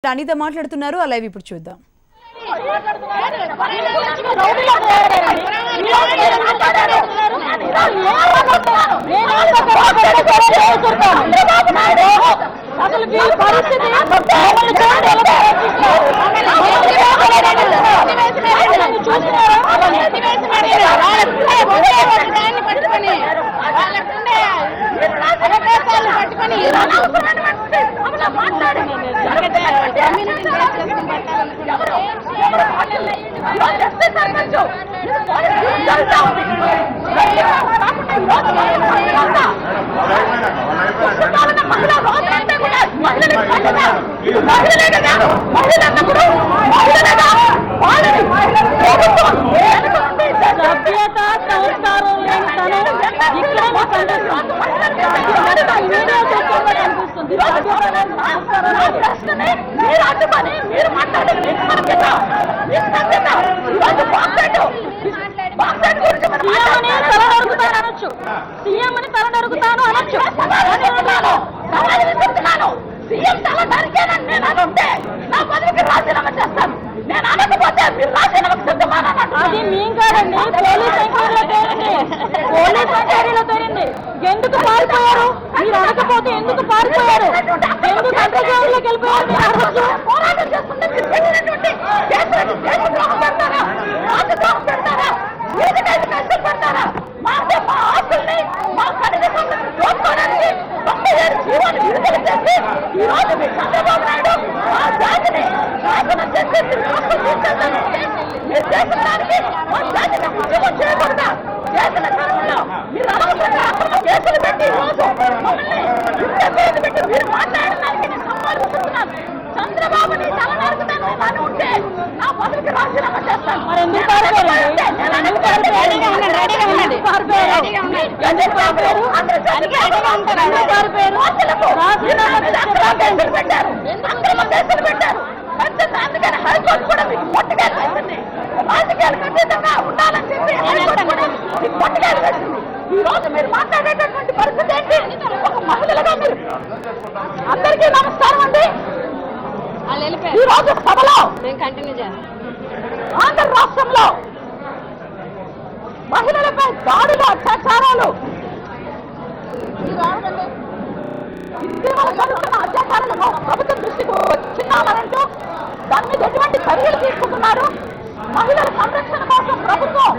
అనిత మాట్లాడుతున్నారు ఆ లైవ్ ఇప్పుడు చూద్దాం. సీఎం అని తల నరుకుతాను అనొచ్చు. సీఎం తల నరికేనని నేను అనుంటే నా పదవికి రాజీనామా చేస్తాను. నేను అనకపోతే మీరు రాజీనామాకు సిద్ధమానన్నాడు. అది మేము కాదండి, పోలీస్ ఎంక్వైరీలో తేలింది. పోలీస్ ఎంక్వైరీలో తేలింది. ఎందుకు పారిపోయారు? మీరు అనకపోతే ఎందుకు పారిపోయారు? ఎందుకు అంతర్జాతీయంలోకి వెళ్ళిపోయారు? మీరు అడగచ్చు. పోరాటం చేస్తుంటే మీరు పెట్టినటువంటి కేసులను దేశద్రోహం పెడతారా, రాజద్రోహం పెడతారా, వీధికైతే కష్టం పెడతారా? మా ఆస్తుల్ని మా కనీసాన్ని దోచుకోవడానికి 97 జీవాలు విడుదల చేసి ఈ రోజు మీ చంద్రబాబు నాయుడు మా జాతిని నాశనం చేసి మీరు చేసిన దానికి మా జాతిని ఉద్యమం చేయకూడదా? చేసిన కాలంలో మీరు అనవసరంగా అక్రమ కేసులు పెట్టి ఈ రోజు మమ్మల్ని ఇంత పెట్టి మీరు మాట్లాడడానికి నేను సంపాదిస్తున్నాను. చంద్రబాబుని తల నరుకుతాను ఉంటే నా పదవికి రాజీనామా చేస్తాను. మరి ఎందుకు అందుకని హైకోర్టు కూడా మీకు పొట్టుకేలు వేసింది. రాజకీయాలకు అతీతంగా ఉండాలని చెప్పి పొట్టుకేలు వేసింది. ఈ రోజు మీరు మాట్లాడేటటువంటి పరిస్థితి ఏంటి? ఒక మహిళలుగా మీరు అందరికీ నమస్కారం అండి. ఈ రోజు సభలో ఆంధ్ర రాష్ట్రంలో మహిళలపై దాడులు, అత్యాచారాలు, అత్యాచారాలను ప్రభుత్వం దృష్టికి వచ్చినామనంటూ దాని మీద ఎటువంటి చర్యలు తీసుకుంటున్నారు? మహిళల సంరక్షణ కోసం ప్రభుత్వం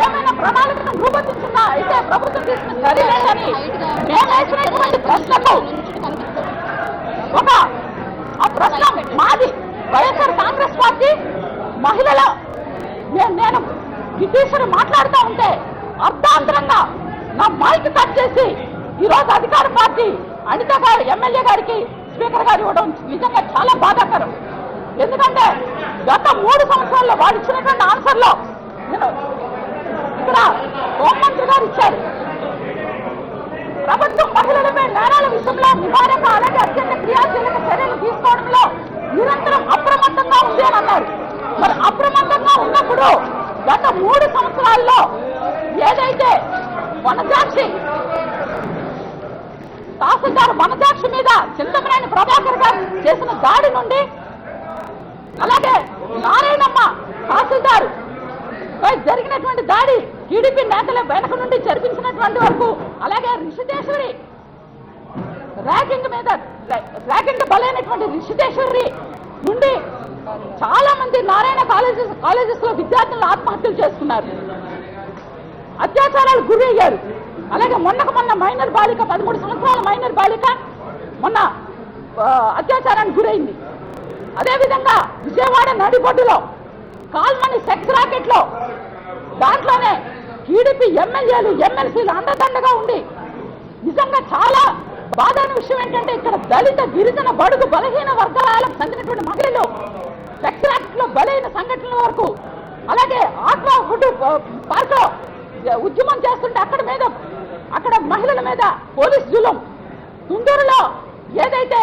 ఏమైనా ప్రణాళికను రూపొందించిందా? అయితే ప్రభుత్వం తీసుకున్న చర్యలేదని నేను వేసినటువంటి ప్రశ్నకు ఆ ప్రశ్న మాది వైఎస్ఆర్ కాంగ్రెస్ పార్టీ మహిళల నేను బ్రిటిషర్ మాట్లాడుతూ ఉంటే అర్ధాంతరంగా నా మైక్ కట్ చేసి ఈరోజు అధికార పార్టీ అనిత గారు ఎమ్మెల్యే గారికి స్పీకర్ గారు ఇవ్వడం నిజంగా చాలా బాధాకరం. ఎందుకంటే గత 3 సంవత్సరాల్లో వాళ్ళు ఇచ్చినటువంటి ఆన్సర్లో ఇక్కడ హోంమంత్రి గారు ఇచ్చారు. ప్రభుత్వం మహిళలపై నేరాల విషయంలో నివారణ అలాగే అత్యంత క్రియాశీలక చర్యలు తీసుకోవడంలో నిరంతరం అప్రమత్తంగా ఉంది అని అన్నారు. మరి అప్రమత్తంగా ఉన్నప్పుడు గత 3 సంవత్సరాల్లో ఏదైతే వనజాక్షి తహసీల్దార్ వనజాక్షి మీద చింతమనేని ప్రభాకర్ గారు చేసిన దాడి నుండి, అలాగే నారాయణమ్మ తహసీల్దార్ జరిగినటువంటి దాడి టీడీపీ నేతల వెనక నుండి జరిపించినటువంటి వరకు, అలాగే రిషితేశ్వరి ర్యాగింగ్ బలైనటువంటి రిషితేశ్వరి నుండి చాలా మంది నారాయణ కాలేజెస్ లో విద్యార్థులు ఆత్మహత్యలు చేసుకున్నారు, అత్యాచారాలు గురి అయ్యారు. అలాగే మొన్న మైనర్ బాలిక 13 సంవత్సరాల మైనర్ బాలిక మొన్న అత్యాచారానికి గురైంది. అదేవిధంగా విజయవాడ నడిబొడ్డులో కాల్మని సెక్స్ రాకెట్ లో దాంట్లోనే టీడీపీ ఎమ్మెల్యేలు ఎమ్మెల్సీలు అండదండగా ఉండి, నిజంగా చాలా బాధాన విషయం ఏంటంటే ఇక్కడ దళిత గిరిజన బడుగు బలహీన వర్గాలకు చెందినటువంటి మహిళలు సెక్స్ రాకెట్ లో బలైన సంఘటనల వరకు, అలాగే ఆక్వా ఫుడ్ పార్క్ లో ఉద్యమం చేస్తుంటే అక్కడ మహిళల మీద పోలీస్ జులుం, తుందూరులో ఏదైతే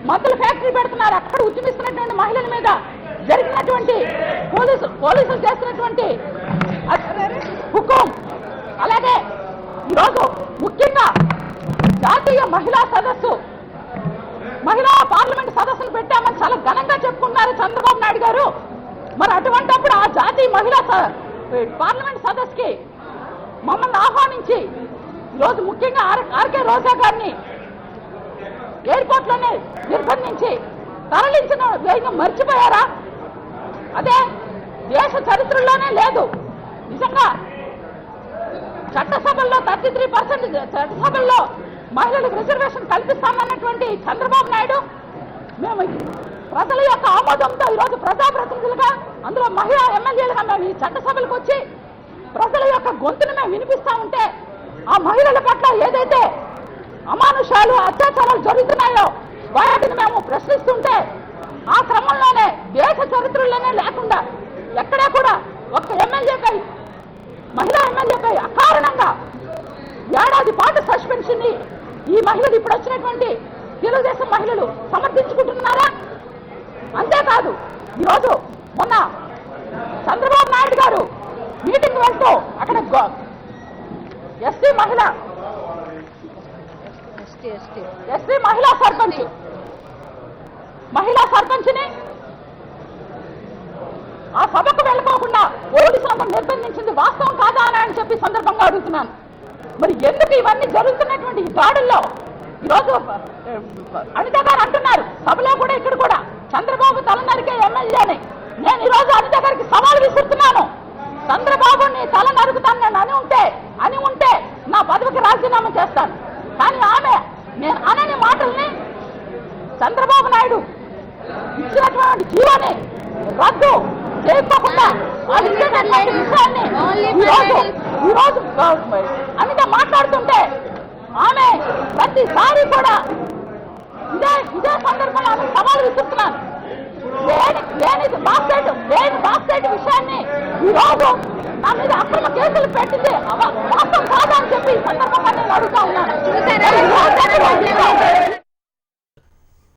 మందుల ఫ్యాక్టరీ పెడుతున్నారు అక్కడ ఉద్యమిస్తున్నటువంటి మహిళల మీద జరిగినటువంటి పోలీసులు చేస్తున్నటువంటి హుకుం, అలాగే ఈరోజు ముఖ్యంగా జాతీయ మహిళా సదస్సు మహిళా పార్లమెంట్ సదస్సును పెట్టామని చాలా ఘనంగా చెప్పుకున్నారు చంద్రబాబు నాయుడు గారు. మరి అటువంటిప్పుడు ఆ జాతీయ మహిళా పార్లమెంట్ సదస్సుకి మమ్మల్ని ఆహ్వానించి ఈరోజు ముఖ్యంగా ఆర్కే రోజా గారిని ఎయిర్పోర్ట్లోనే నిర్బంధించి తరలించిన వేగం మర్చిపోయారా? అదే దేశ చరిత్రలోనే లేదు. నిజంగా చట్టసభల్లో 33% చట్టసభల్లో మహిళలకు రిజర్వేషన్ కల్పిస్తామన్నటువంటి చంద్రబాబు నాయుడు మేము ప్రజల యొక్క ఆమోదంతో ఈరోజు ప్రజాప్రతినిధులుగా అందులో మహిళా ఎమ్మెల్యేలుగా మేము ఈ చట్టసభలకు వచ్చి ప్రజల యొక్క గొంతును మేము వినిపిస్తా ఉంటే ఆ మహిళల పట్ల ఏదైతే అమానుషాలు అత్యాచారాలు జరుగుతున్నాయో వాటిని మేము ప్రశ్నిస్తుంటే ఆ క్రమంలోనే దేశ చరిత్రలోనే లేకుండా ఎక్కడా కూడా ఒక్క ఎమ్మెల్యేపై మహిళా ఎమ్మెల్యేపై అకారణంగా ఏడాది పాటు సస్పెన్షన్ ఈ మహిళలు ఇప్పుడు వచ్చినటువంటి తెలుగుదేశం మహిళలు సమర్థించుకుంటున్నారా? అంతేకాదు ఈరోజు మొన్న చంద్రబాబు నాయుడు గారు మీటింగ్ వెళ్తూ అక్కడ ఎస్టీ మహిళా సర్పంచ్ని ఆ సభకు వెళ్ళిపోకుండా పోలీసులను నిర్బంధించింది వాస్తవం కాదా అని చెప్పి సందర్భంగా అడుగుతున్నాను. మరి ఎందుకు ఇవన్నీ జరుగుతున్నటువంటి ఈ దాడుల్లో ఈరోజు అనిత గారు అంటున్నారు సభలో కూడా ఇక్కడ కూడా చంద్రబాబు తల ఎమ్మెల్యే అని. నేను ఈరోజు అనిత గారికి సవాల్ విసురుతున్నాను. చంద్రబాబు నీ తల నరుకుతాను నేను అని ఉంటే నా పదవికి రాజీనామా చేస్తాను. కానీ ఆమె నేను అనని మాటల్ని చంద్రబాబు నాయుడు ఇచ్చినటువంటి జీవోని రద్దు చేయకుండా విషయాన్ని ఈరోజు అనిత మాట్లాడుతుంటే ఆమె ప్రతిసారి కూడా ఇదే సందర్భంలో ఆమె సవాలు విసురుతున్నాను. లేని బాస్కెట్ విషయాన్ని ఈరోజు నా మీద అక్రమ కేసులు పెట్టింది వాస్తవం కాదా అని చెప్పి ఈ సందర్భంగా నేను అడుగుతా ఉన్నాను.